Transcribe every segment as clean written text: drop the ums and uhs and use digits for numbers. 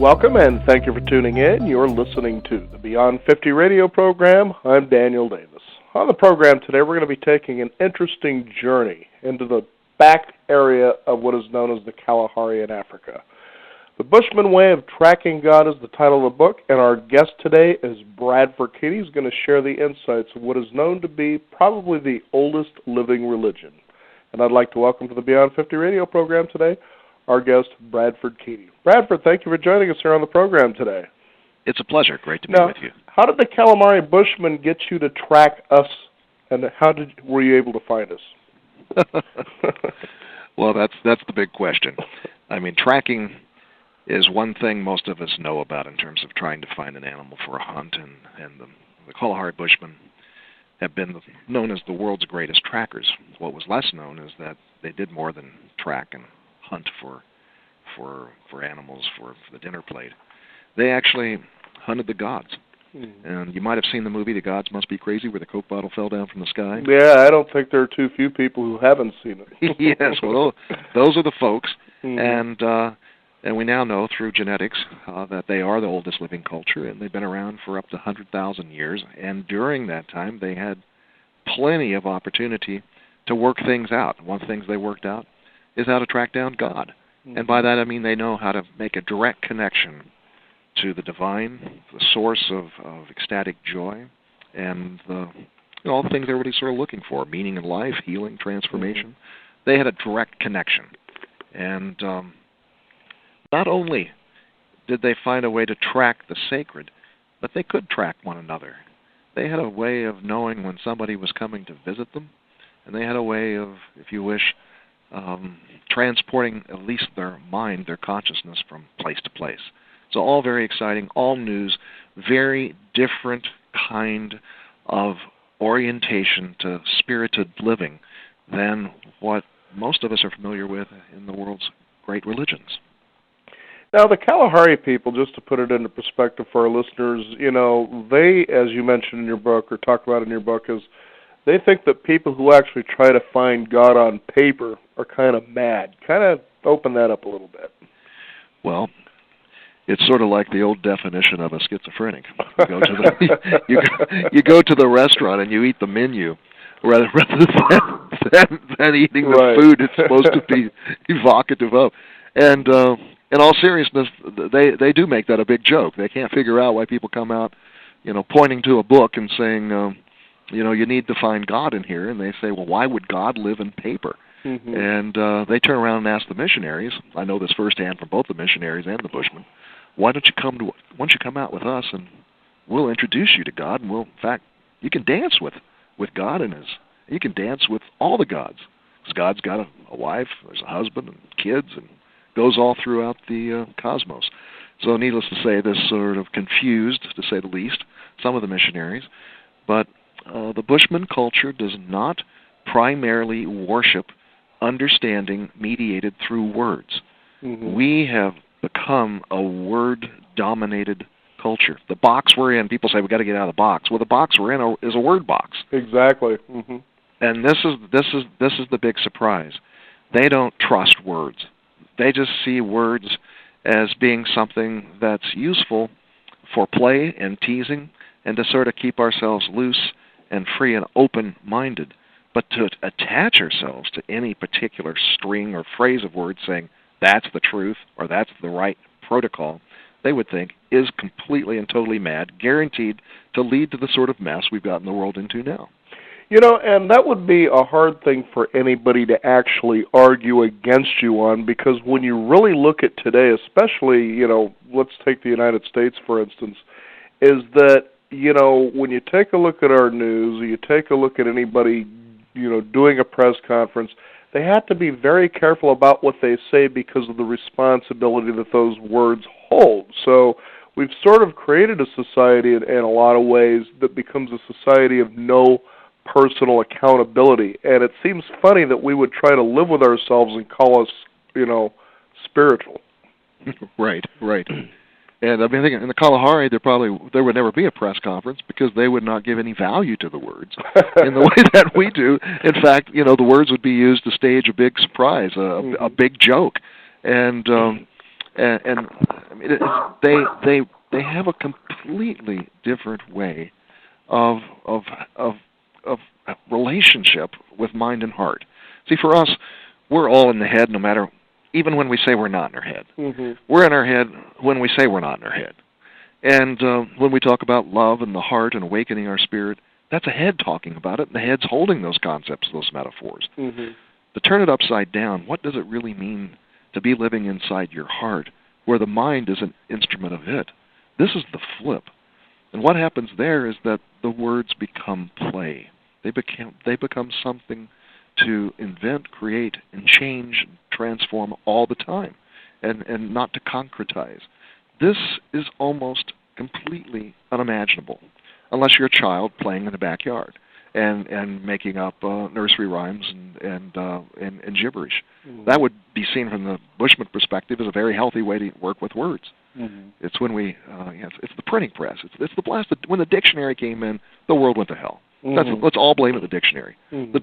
Welcome and thank you for tuning in. You're listening to the Beyond 50 radio program. I'm Daniel Davis. On the program today, we're going to be taking an interesting journey into the back area of what is known as the Kalahari in Africa. The Bushman Way of Tracking God is the title of the book, and our guest today is Bradford Keating. He's going to share the insights of what is known to be probably the oldest living religion. And I'd like to welcome to the Beyond 50 radio program today our guest, Bradford Keating. Bradford, thank you for joining us here on the program today. It's a pleasure. Great to be with you. How did the Kalahari Bushmen get you to track us, and were you able to find us? Well, that's the big question. I mean, tracking is one thing most of us know about in terms of trying to find an animal for a hunt, and the Kalahari Bushmen have been known as the world's greatest trackers. What was less known is that they did more than track and hunt for animals for the dinner plate. They actually hunted the gods. And you might have seen the movie The Gods Must Be Crazy, where the Coke bottle fell down from the sky. Yeah, I don't think there are too few people who haven't seen it. Yes, well, those are the folks. And we now know through genetics that they are the oldest living culture, and they've been around for up to 100,000 years. And during that time, they had plenty of opportunity to work things out. One of the things they worked out is how to track down God. And by that I mean they know how to make a direct connection to the divine, the source of ecstatic joy, and all the things everybody's sort of looking for, meaning in life, healing, transformation. They had a direct connection. And not only did they find a way to track the sacred, but they could track one another. They had a way of knowing when somebody was coming to visit them, and they had a way of, if you wish, transporting at least their mind, their consciousness from place to place. So all very exciting, all news, very different kind of orientation to spirited living than what most of us are familiar with in the world's great religions. Now, the Kalahari people, just to put it into perspective for our listeners, they, as you mentioned in your book, or talk about in your book, is they think that people who actually try to find God on paper are kind of mad. Kind of open that up a little bit. Well, it's sort of like the old definition of a schizophrenic. You go to the restaurant and you eat the menu rather than eating the food it's supposed to be evocative of. And in all seriousness, they do make that a big joke. They can't figure out why people come out, pointing to a book and saying, you need to find God in here. And they say, well, why would God live in paper? And they turn around and ask the missionaries. I know this firsthand from both the missionaries and the Bushmen. Why don't you come out with us and we'll introduce you to God, and in fact, you can dance with God and you can dance with all the gods. Because God's got a wife, there's a husband and kids, and goes all throughout the cosmos. So needless to say, this sort of confused, to say the least, some of the missionaries. But the Bushman culture does not primarily worship understanding mediated through words. We have become a word-dominated culture. The box we're in, people say we've got to get out of the box. Well, the box we're in is a word box. Exactly. And this is the big surprise. They don't trust words. They just see words as being something that's useful for play and teasing and to sort of keep ourselves loose and free and open-minded. But to attach ourselves to any particular string or phrase of words saying that's the truth or that's the right protocol, they would think is completely and totally mad, guaranteed to lead to the sort of mess we've gotten the world into now. And that would be a hard thing for anybody to actually argue against you on, because when you really look at today, especially, let's take the United States, for instance, is that, when you take a look at our news, or you take a look at anybody, doing a press conference, they have to be very careful about what they say because of the responsibility that those words hold. So we've sort of created a society in a lot of ways that becomes a society of no personal accountability. And it seems funny that we would try to live with ourselves and call us, spiritual. Right. And I think in the Kalahari, there would never be a press conference because they would not give any value to the words in the way that we do. In fact, the words would be used to stage a big surprise, a big joke, and I mean, they have a completely different way of relationship with mind and heart. See, for us, we're all in the head, no matter, even when we say we're not in our head. Mm-hmm. We're in our head when we say we're not in our head. And when we talk about love and the heart and awakening our spirit, that's a head talking about it, and the head's holding those concepts, those metaphors. Mm-hmm. To turn it upside down, what does it really mean to be living inside your heart, where the mind is an instrument of it? This is the flip. And what happens there is that the words become play. They become something to invent, create, and change, and transform all the time, and not to concretize. This is almost completely unimaginable, unless you're a child playing in the backyard and making up nursery rhymes and gibberish. Mm-hmm. That would be seen from the Bushman perspective as a very healthy way to work with words. Mm-hmm. It's when we, it's the printing press. It's the blast. When the dictionary came in, the world went to hell. Mm-hmm. Let's all blame it the dictionary. Mm-hmm.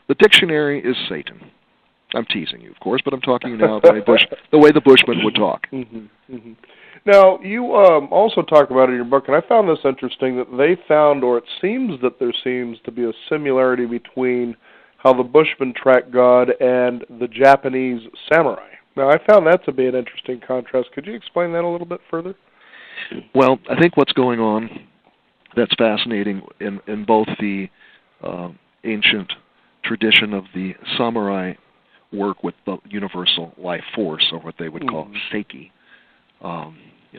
The dictionary is Satan. I'm teasing you, of course, but I'm talking now the way the Bushman would talk. Mm-hmm. Mm-hmm. Now, you also talk about it in your book, and I found this interesting, that they found, or it seems that there seems to be a similarity between how the Bushmen track God and the Japanese samurai. Now, I found that to be an interesting contrast. Could you explain that a little bit further? Well, I think what's going on that's fascinating in both the ancient tradition of the samurai work with the universal life force, or what they would call Seiki.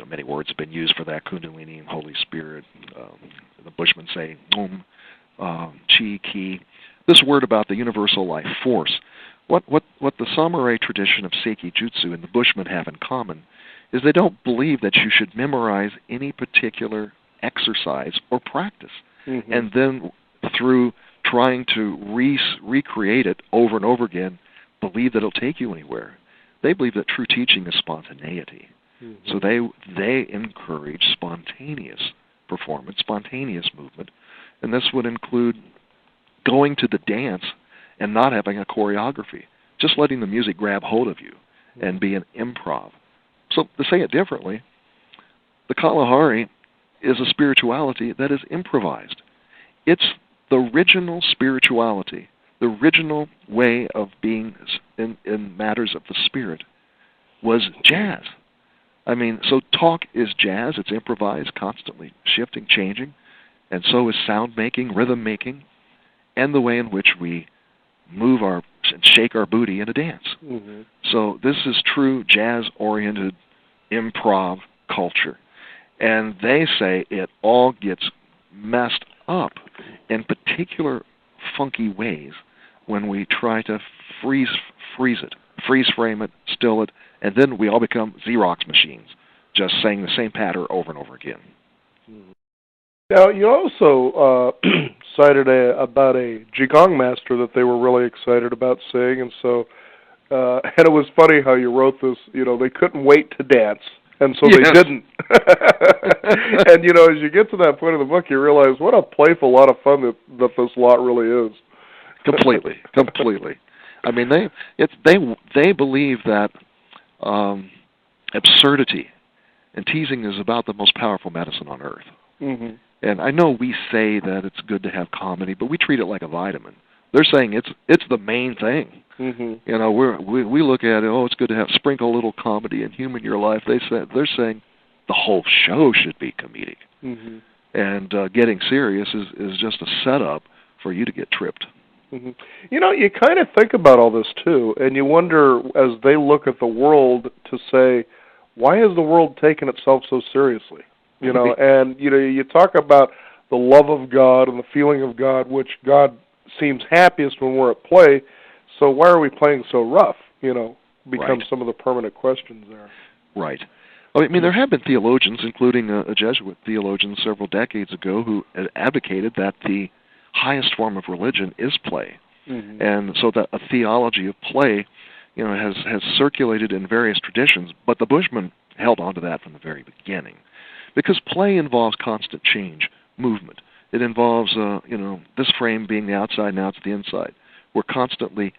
Many words have been used for that: Kundalini, Holy Spirit. The Bushmen say Chi, Ki. This word about the universal life force. What the samurai tradition of Seiki Jutsu and the Bushmen have in common is they don't believe that you should memorize any particular exercise or practice, and then through trying to recreate it over and over again, believe that it'll take you anywhere. They believe that true teaching is spontaneity. Mm-hmm. So they encourage spontaneous performance, spontaneous movement, and this would include going to the dance and not having a choreography, just letting the music grab hold of you and be an improv. So to say it differently, the Kalahari is a spirituality that is improvised. It's the original spirituality, the original way of being in matters of the spirit was jazz. I mean, so talk is jazz. It's improvised, constantly shifting, changing, and so is sound making, rhythm making, and the way in which we move and shake our booty in a dance. Mm-hmm. So this is true jazz-oriented improv culture. And they say it all gets messed up in particular funky ways when we try to freeze frame it, still it, and then we all become Xerox machines, just saying the same pattern over and over again. Now, you also cited about a Qigong master that they were really excited about seeing, and so, and it was funny how you wrote this, they couldn't wait to dance, and so they didn't. And, as you get to that point of the book, you realize what a playful lot of fun that this lot really is. Completely. I mean, they believe that absurdity and teasing is about the most powerful medicine on earth. Mm-hmm. And I know we say that it's good to have comedy, but we treat it like a vitamin. They're saying it's the main thing. Mm-hmm. We look at it. It's good to have sprinkle a little comedy and humor in your life. They're saying the whole show should be comedic, mm-hmm. and getting serious is just a setup for you to get tripped. Mm-hmm. You kind of think about all this too, and you wonder as they look at the world to say, why is the world taking itself so seriously? And you talk about the love of God and the feeling of God, which God seems happiest when we're at play. So why are we playing so rough? Becomes some of the permanent questions there. Right. I mean, there have been theologians, including a Jesuit theologian several decades ago, who advocated that the highest form of religion is play, mm-hmm. and so that a theology of play, has circulated in various traditions. But the Bushmen held on to that from the very beginning, because play involves constant change, movement. It involves, this frame being the outside, now it's the inside. We're constantly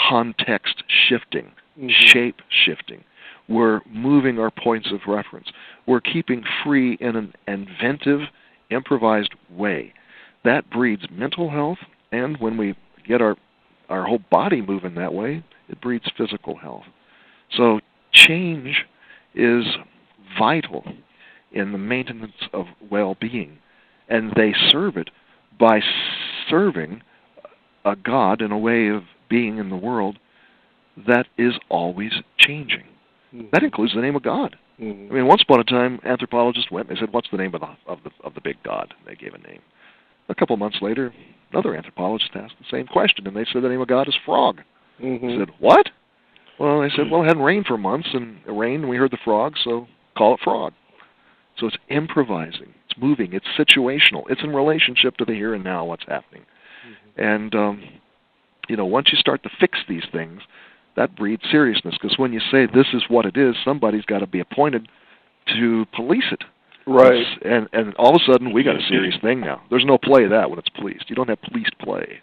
context shifting, mm-hmm. shape shifting. We're moving our points of reference. We're keeping free in an inventive, improvised way. That breeds mental health, and when we get our whole body moving that way, it breeds physical health. So change is vital in the maintenance of well-being, and they serve it by serving a God in a way of being in the world that is always changing. Mm-hmm. That includes the name of God. Mm-hmm. I mean, once upon a time, anthropologists went and they said, "What's the name of the big God?" They gave a name. A couple months later, another anthropologist asked the same question, and they said the name of God is Frog. Mm-hmm. They said, "What?" Well, they said, "Well, it hadn't rained for months, and it rained, and we heard the frog, so call it Frog." So it's improvising, it's moving, it's situational, it's in relationship to the here and now, what's happening. Mm-hmm. And once you start to fix these things, that breeds seriousness, because when you say this is what it is, somebody's got to be appointed to police it. Right. And all of a sudden, we got a serious thing now. There's no play of that when it's policed. You don't have policed play.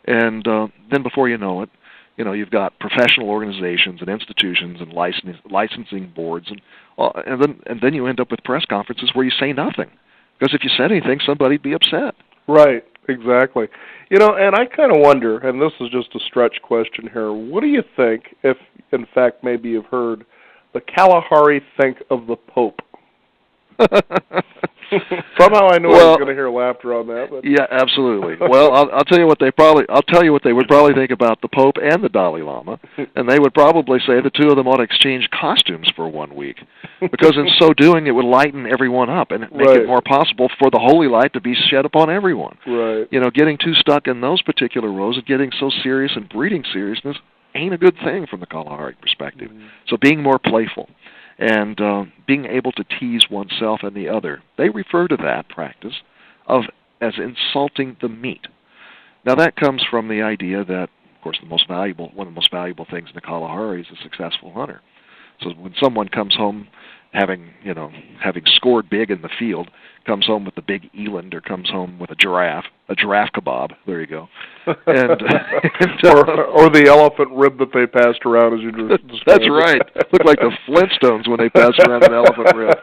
And then before you know it, you've got professional organizations and institutions and licensing boards, and then you end up with press conferences where you say nothing, because if you said anything, somebody'd be upset. Right, exactly. And I kind of wonder, and this is just a stretch question here, what do you think, if in fact maybe you've heard, the Kalahari think of the Pope? Somehow I know I was going to hear laughter on that. But. Yeah, absolutely. Well, I'll tell you what they would probably think about the Pope and the Dalai Lama, and they would probably say the two of them ought to exchange costumes for 1 week, because in so doing it would lighten everyone up and make it more possible for the holy light to be shed upon everyone. Right. Getting too stuck in those particular roles and getting so serious and breeding seriousness ain't a good thing from the Kalahari perspective. Mm-hmm. So being more playful and being able to tease oneself and the other. They refer to that practice as insulting the meat. Now that comes from the idea that, of course, one of the most valuable things in the Kalahari is a successful hunter. So when someone comes home having scored big in the field, comes home with the big eland, or comes home with a giraffe kebab. There you go. And or the elephant rib that they passed around, as you just described. That's right. Looked like the Flintstones when they passed around an elephant rib.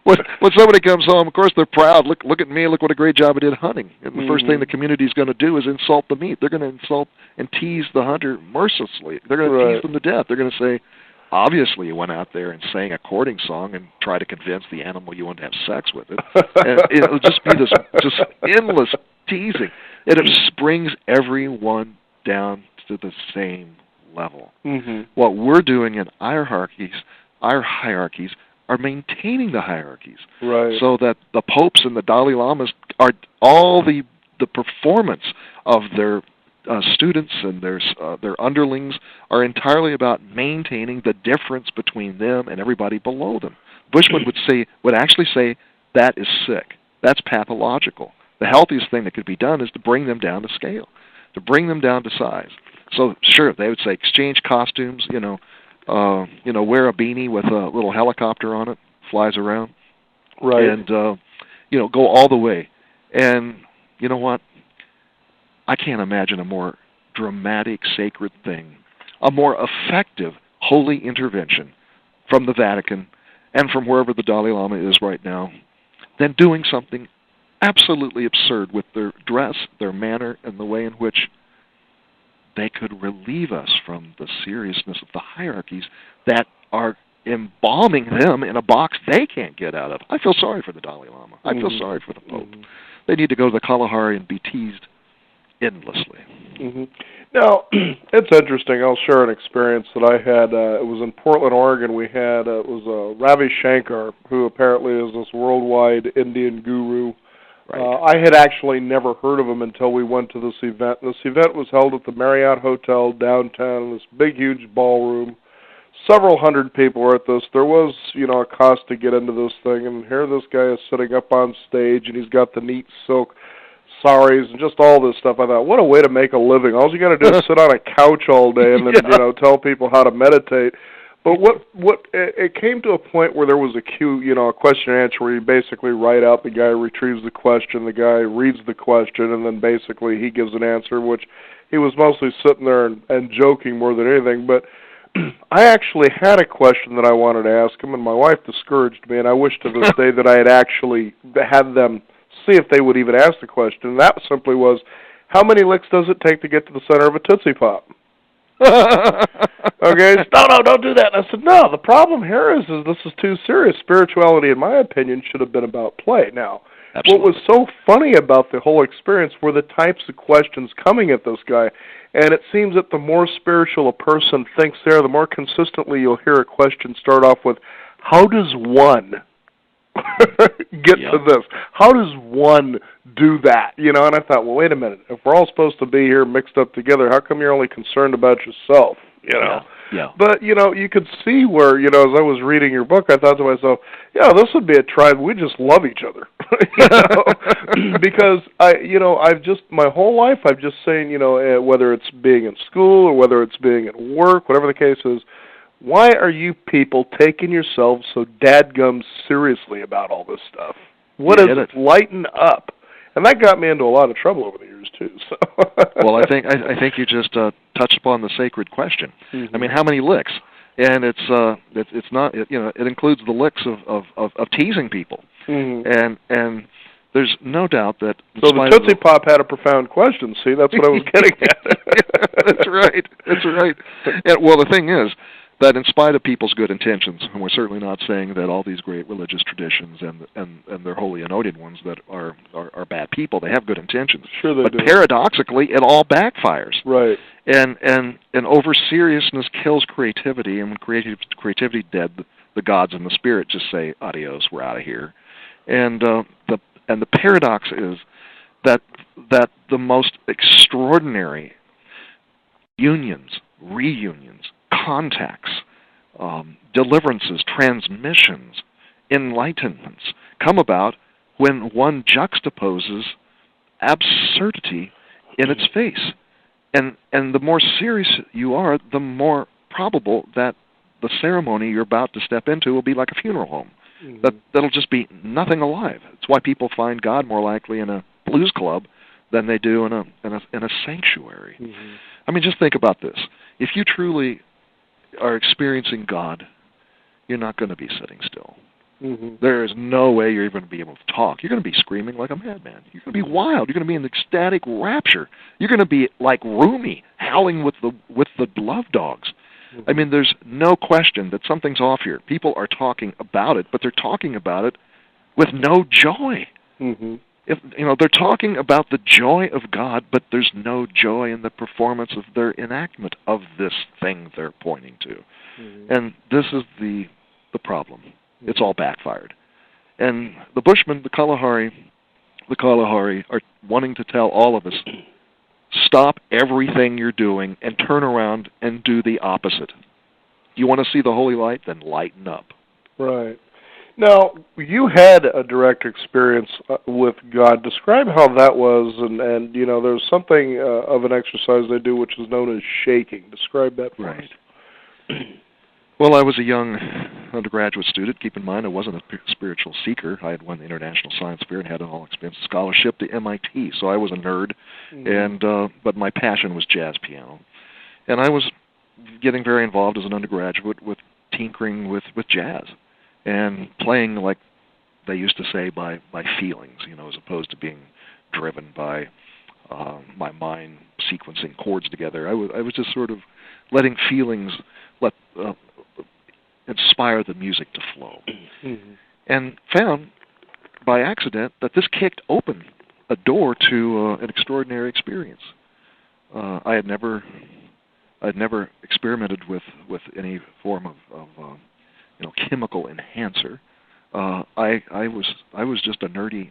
when somebody comes home, of course they're proud. Look at me. Look what a great job I did hunting. And the first thing the community is going to do is insult the meat. They're going to insult and tease the hunter mercilessly. They're going to tease them to death. They're going to say, obviously you went out there and sang a courting song and tried to convince the animal you wanted to have sex with it. And it'll just be this just endless teasing. And it just brings everyone down to the same level. Mm-hmm. What we're doing in our hierarchies are maintaining the hierarchies. Right. So that the popes and the Dalai Lamas are all the performance of their students and their underlings are entirely about maintaining the difference between them and everybody below them. Bushman would actually say that is sick. That's pathological. The healthiest thing that could be done is to bring them down to scale, to bring them down to size. So sure, they would say exchange costumes. Wear a beanie with a little helicopter on it, flies around, right? And go all the way. And you know what? I can't imagine a more dramatic, sacred thing, a more effective holy intervention from the Vatican and from wherever the Dalai Lama is right now than doing something absolutely absurd with their dress, their manner, and the way in which they could relieve us from the seriousness of the hierarchies that are embalming them in a box they can't get out of. I feel sorry for the Dalai Lama. I feel sorry for the Pope. They need to go to the Kalahari and be teased endlessly. Mm-hmm. Now, it's interesting. I'll share an experience that I had. It was in Portland, Oregon. We had, it was Ravi Shankar, who apparently is this worldwide Indian guru. Right. I had actually never heard of him until we went to this event. This event was held at the Marriott Hotel downtown in this big, huge ballroom. Several hundred people were at this. There was, a cost to get into this thing, and here this guy is sitting up on stage, and he's got the neat silk saris and just all this stuff. I thought, what a way to make a living. All you got to do is sit on a couch all day and then, tell people how to meditate. But it came to a point where there was a a question and answer where you basically write out, the guy retrieves the question, the guy reads the question, and then basically he gives an answer, which he was mostly sitting there and joking more than anything. But I actually had a question that I wanted to ask him, and my wife discouraged me, and I wish to this day that I had actually had them see if they would even ask the question, and that simply was, how many licks does it take to get to the center of a Tootsie Pop? Okay, no, don't do that. And I said, no, the problem here is this is too serious. Spirituality, in my opinion, should have been about play. Now, Absolutely. what was so funny about the whole experience were the types of questions coming at this guy, and it seems that the more spiritual a person thinks they are, the more consistently you'll hear a question start off with, how does one get to this? How does one do that? You know, and I thought, well, wait a minute. If we're all supposed to be here mixed up together, how come you're only concerned about yourself? You know? Yeah. But, you know, you could see where, you know, as I was reading your book, I thought to myself, yeah, this would be a tribe. We just love each other. You know? Because, I've just, my whole life, I've just saying, you know, whether it's being in school or whether it's being at work, whatever the case is, why are you people taking yourselves so dadgum seriously about all this stuff? What is it? Lighten up. And that got me into a lot of trouble over the years too. So. Well, I think you just touched upon the sacred question. Mm-hmm. I mean, how many licks? And it's not, you know, it includes the licks of teasing people. Mm-hmm. And there's no doubt that. So the Tootsie Pop had a profound question. See, that's what I was getting at. That's right. That's right. And, well, the thing is that in spite of people's good intentions, and we're certainly not saying that all these great religious traditions and their holy anointed ones that are bad people, they have good intentions. Sure they do. But paradoxically, it all backfires. Right. And over seriousness kills creativity, and when creativity dead, the gods and the spirit just say, adios, we're out of here. And the paradox is that the most extraordinary unions, reunions, contacts, deliverances, transmissions, enlightenments come about when one juxtaposes absurdity in its face. And the more serious you are, the more probable that the ceremony you're about to step into will be like a funeral home. Mm-hmm. That'll just be nothing alive. It's why people find God more likely in a blues club than they do in a sanctuary. Mm-hmm. I mean, just think about this. If you truly are experiencing God, you're not going to be sitting still. Mm-hmm. There is no way you're even going to be able to talk. You're going to be screaming like a madman. You're going to be wild. You're going to be in ecstatic rapture. You're going to be like Rumi, howling with the love dogs. Mm-hmm. I mean, there's no question that something's off here. People are talking about it, but they're talking about it with no joy. Mm-hmm. They're talking about the joy of God, but there's no joy in the performance of their enactment of this thing they're pointing to. Mm-hmm. And this is the problem. Mm-hmm. It's all backfired. And the Bushmen, the Kalahari are wanting to tell all of us, stop everything you're doing and turn around and do the opposite. You want to see the holy light? Then lighten up. Right. Now, you had a direct experience with God. Describe how that was, and there's something of an exercise they do which is known as shaking. Describe that for us. Well, I was a young undergraduate student. Keep in mind, I wasn't a spiritual seeker. I had won the International Science Fair and had an all-expense scholarship to MIT, so I was a nerd. Mm-hmm. But my passion was jazz piano. And I was getting very involved as an undergraduate with tinkering with jazz. And playing, like they used to say, by feelings, as opposed to being driven by my mind sequencing chords together. I was just sort of letting feelings inspire the music to flow. Mm-hmm. And found, by accident, that this kicked open a door to an extraordinary experience. I had never experimented with any form of chemical enhancer. I was just a nerdy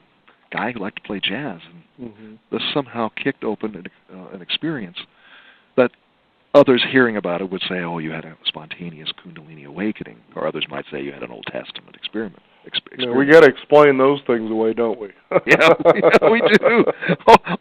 guy who liked to play jazz, and mm-hmm. this somehow kicked open an experience that others hearing about it would say, "Oh, you had a spontaneous Kundalini awakening," or others might say you had an Old Testament experiment. Yeah, we got to explain those things away, don't we? yeah, we do.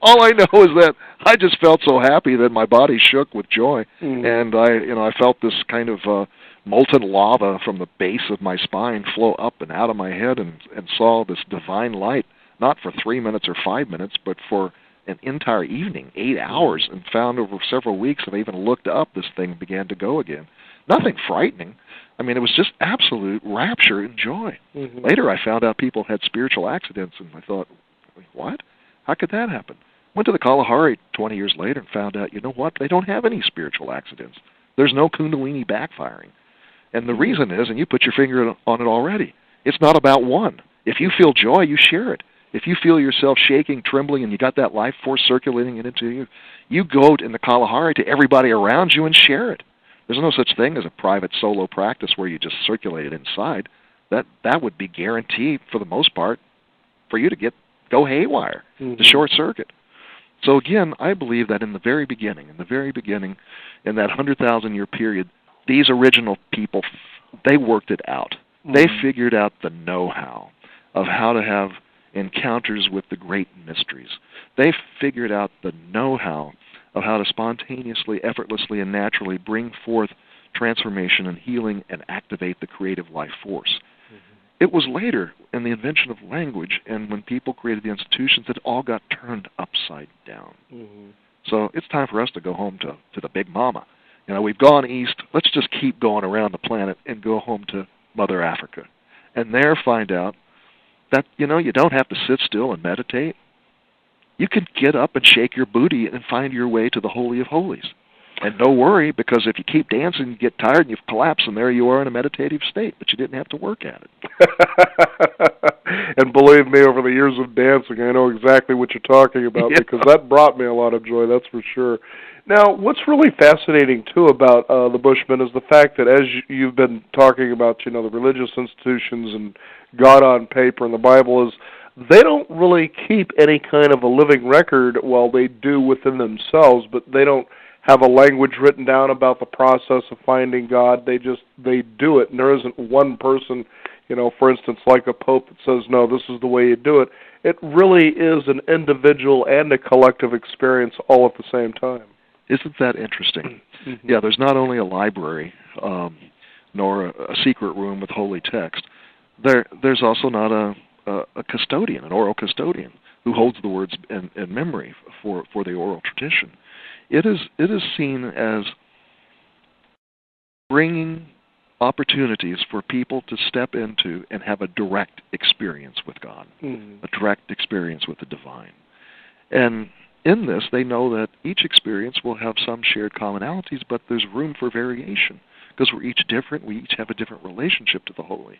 All I know is that I just felt so happy that my body shook with joy, mm-hmm. and I felt this kind of molten lava from the base of my spine flow up and out of my head, and saw this divine light, not for 3 minutes or 5 minutes, but for an entire evening, 8 hours, and found over several weeks, if I even looked up, this thing began to go again. Nothing frightening. I mean, it was just absolute rapture and joy. Mm-hmm. Later, I found out people had spiritual accidents, and I thought, what? How could that happen? Went to the Kalahari 20 years later and found out, you know what? They don't have any spiritual accidents. There's no kundalini backfiring. And the reason is, and you put your finger on it already, it's not about one. If you feel joy, you share it. If you feel yourself shaking, trembling, and you got that life force circulating into you, you go in the Kalahari to everybody around you and share it. There's no such thing as a private solo practice where you just circulate it inside. That would be guaranteed, for the most part, for you to go haywire, to short circuit. So again, I believe that in the very beginning, in that 100,000-year period, these original people, they worked it out. They figured out the know-how of how to have encounters with the great mysteries. They figured out the know-how of how to spontaneously, effortlessly, and naturally bring forth transformation and healing and activate the creative life force. It was later, in the invention of language, and when people created the institutions, that it all got turned upside down. So it's time for us to go home to the Big Mama. You know, we've gone east. Let's just keep going around the planet and go home to Mother Africa. And there find out that, you know, you don't have to sit still and meditate. You can get up and shake your booty and find your way to the Holy of Holies. And no worry, because if you keep dancing, you get tired and you collapse, and there you are in a meditative state, but you didn't have to work at it. And believe me, over the years of dancing, I know exactly what you're talking about, because that brought me a lot of joy, that's for sure. Now, what's really fascinating, too, about the Bushmen is the fact that as you've been talking about, you know, the religious institutions and God on paper and the Bible, is they don't really keep any kind of a living record, well, they do within themselves, but they don't have a language written down about the process of finding God. They do it, and there isn't one person, you know, for instance, like a pope that says, no, this is the way you do it. It really is an individual and a collective experience all at the same time. Isn't that interesting? Yeah, there's not only a library, nor a secret room with holy text. There's also not a custodian, an oral custodian, who holds the words in memory for the oral tradition. It is seen as bringing opportunities for people to step into and have a direct experience with God, a direct experience with the divine. And in this, they know that each experience will have some shared commonalities, but there's room for variation, because we're each different, we each have a different relationship to the holy.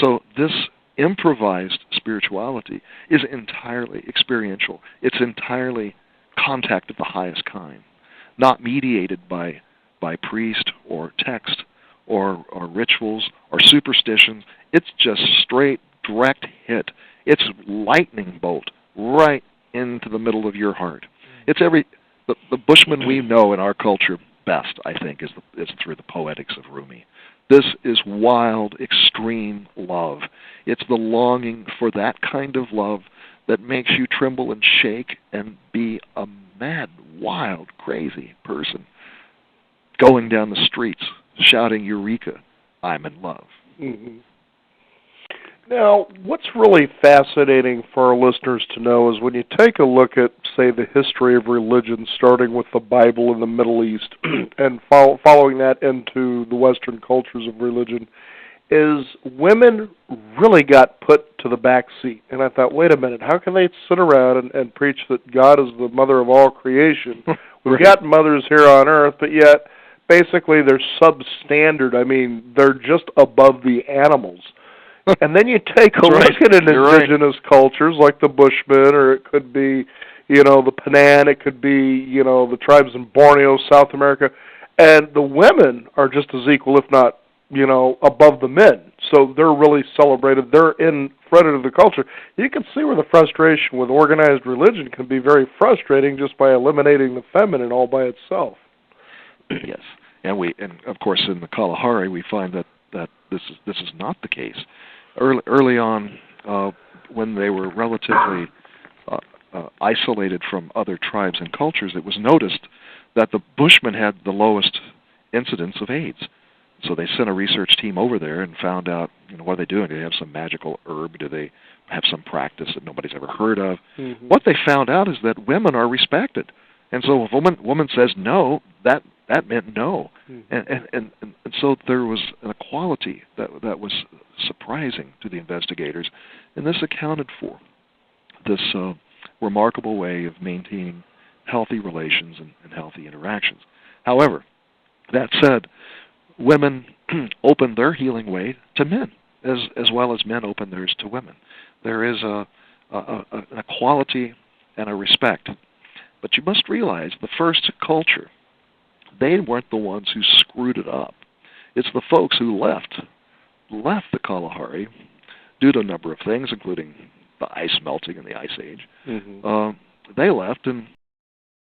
So this improvised spirituality is entirely experiential. It's entirely contact of the highest kind, not mediated by priest or text or rituals or superstitions. It's just straight, direct hit. It's lightning bolt right into the middle of your heart. It's the Bushman we know in our culture best, I think, is through the poetics of Rumi. This is wild, extreme love. It's the longing for that kind of love that makes you tremble and shake and be a mad, wild, crazy person going down the streets shouting, Eureka, I'm in love. Now, what's really fascinating for our listeners to know is when you take a look at, say, the history of religion, starting with the Bible in the Middle East and following that into the Western cultures of religion, is women really got put to the back seat. And I thought, wait a minute, how can they sit around and preach that God is the mother of all creation? We've got mothers here on earth, but yet basically they're substandard. I mean, they're just above the animals. And then you take a look at an indigenous cultures like the Bushmen, or it could be, you know, the Panan, it could be, you know, the tribes in Borneo, South America, and the women are just as equal, if not, you know, above the men. So they're really celebrated. They're in front of the culture. You can see where the frustration with organized religion can be very frustrating just by eliminating the feminine all by itself. Yes, and of course in the Kalahari we find that this is not the case. Early on, when they were relatively isolated from other tribes and cultures, it was noticed that the Bushmen had the lowest incidence of AIDS. So they sent a research team over there and found out, you know, what are they doing? Do they have some magical herb? Do they have some practice that nobody's ever heard of? What they found out is that women are respected. And so if a woman says no, that that meant no. Mm-hmm. And so there was an equality that was surprising to the investigators, and this accounted for this remarkable way of maintaining healthy relations and healthy interactions. However, that said, women open their healing way to men, as well as men open theirs to women. There is an equality and a respect. But you must realize the first culture, they weren't the ones who screwed it up. It's the folks who left the Kalahari due to a number of things, including the ice melting in the Ice Age. Mm-hmm. They left, and